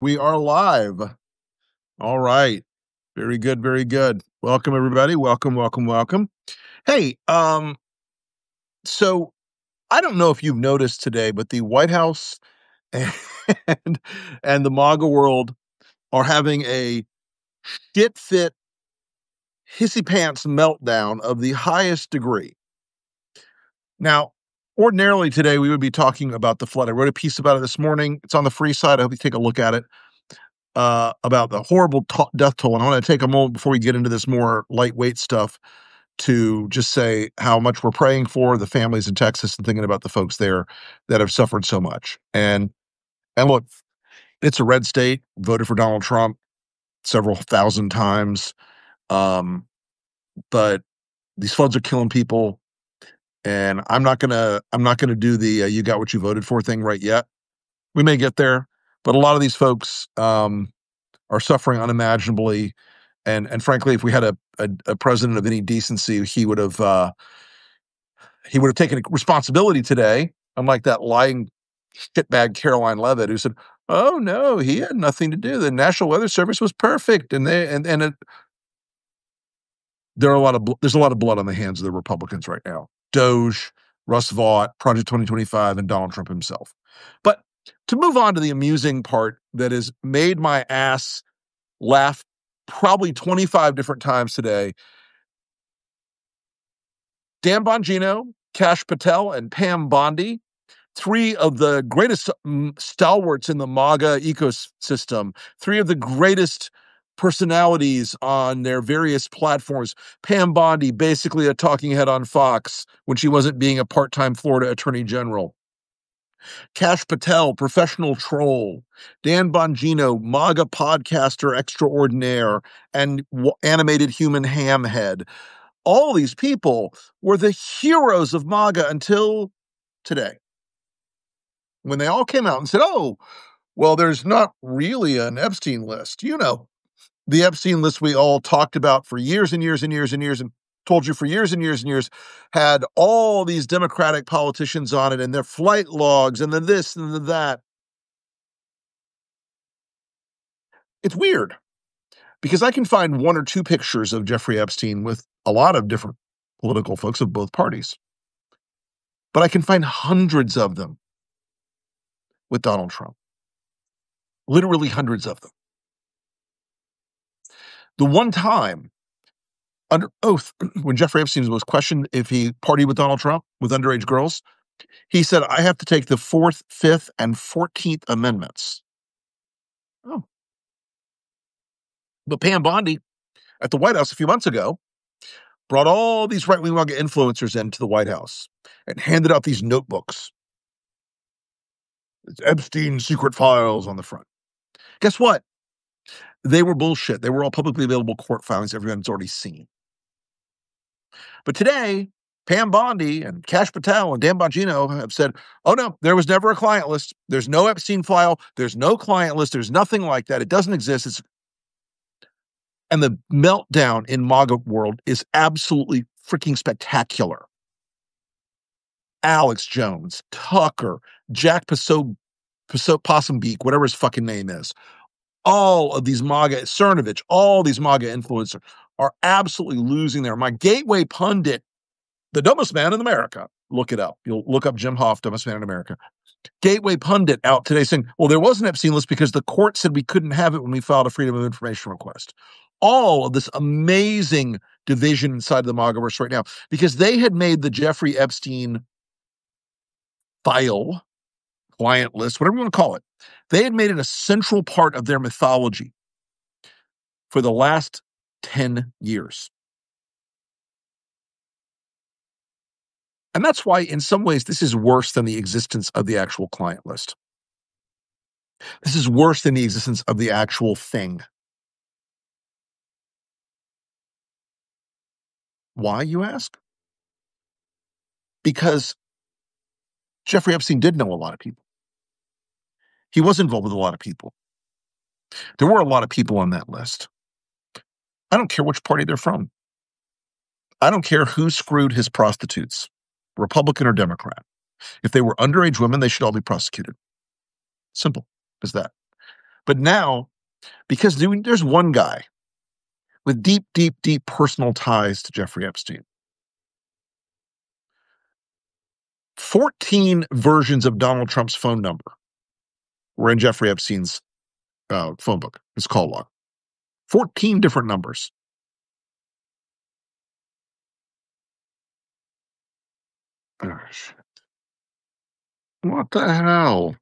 We are live. All right. Very good, very good. Welcome everybody. Welcome, welcome, welcome. Hey, so I don't know if you've noticed today, but the White House and and the MAGA world are having a shit fit hissy pants meltdown of the highest degree. Now, ordinarily today we would be talking about the flood. I wrote a piece about it this morning. It's on the free side. I hope you take a look at it. About the horrible death toll. And I want to take a moment before we get into this more lightweight stuff to just say how much we're praying for the families in Texas and thinking about the folks there that have suffered so much. And look, it's a red state, voted for Donald Trump several thousand times. But these floods are killing people. And I'm not gonna do the you got what you voted for thing right yet. We may get there, but a lot of these folks are suffering unimaginably. And frankly, if we had a president of any decency, he would have taken responsibility today, unlike that lying shitbag Caroline Leavitt who said, "Oh no, he had nothing to do. The National Weather Service was perfect." And there's a lot of blood on the hands of the Republicans right now. Doge, Russ Vought, Project 2025, and Donald Trump himself. But to move on to the amusing part that has made my ass laugh probably 25 different times today. Dan Bongino, Kash Patel, and Pam Bondi, three of the greatest stalwarts in the MAGA ecosystem, three of the greatest personalities on their various platforms. Pam Bondi, basically a talking head on Fox when she wasn't being a part-time Florida attorney general. Kash Patel, professional troll. Dan Bongino, MAGA podcaster extraordinaire and animated human hamhead. All these people were the heroes of MAGA until today, when they all came out and said, "Oh, well, there's not really an Epstein list." You know, the Epstein list we all talked about for years and years and years and years and told you for years and years and years had all these Democratic politicians on it and their flight logs and the this and the that. It's weird because I can find one or two pictures of Jeffrey Epstein with a lot of different political folks of both parties, but I can find hundreds of them with Donald Trump, literally hundreds of them. The one time under oath, when Jeffrey Epstein was questioned if he partied with Donald Trump with underage girls, he said, "I have to take the 4th, 5th, and 14th Amendments." Oh. But Pam Bondi at the White House a few months ago brought all these right-wing MAGA influencers into the White House and handed out these notebooks. It's Epstein secret files on the front. Guess what? They were bullshit. They were all publicly available court filings everyone's already seen. But today, Pam Bondi and Kash Patel and Dan Bongino have said, "Oh no, there was never a client list. There's no Epstein file. There's no client list. There's nothing like that. It doesn't exist." And the meltdown in MAGA world is absolutely freaking spectacular. Alex Jones, Tucker, Jack Possum Beak, whatever his fucking name is. All of these MAGA, Cernovich, all these MAGA influencers are absolutely losing their mind. Gateway pundit, the dumbest man in America. Look it up. You'll look up Jim Hoft, dumbest man in America. Gateway pundit out today saying, "Well, there was an Epstein list because the court said we couldn't have it when we filed a Freedom of Information request." All of this amazing division inside of the MAGAverse right now, because they had made the Jeffrey Epstein file, client list, whatever you want to call it. They had made it a central part of their mythology for the last 10 years. And that's why, in some ways, this is worse than the existence of the actual client list. This is worse than the existence of the actual thing. Why, you ask? Because Jeffrey Epstein did know a lot of people. He was involved with a lot of people. There were a lot of people on that list. I don't care which party they're from. I don't care who screwed his prostitutes, Republican or Democrat. If they were underage women, they should all be prosecuted. Simple as that. But now, because there's one guy with deep, deep, deep personal ties to Jeffrey Epstein. 14 versions of Donald Trump's phone number were in Jeffrey Epstein's phone book, his call log. 14 different numbers. Oh, shit. What the hell?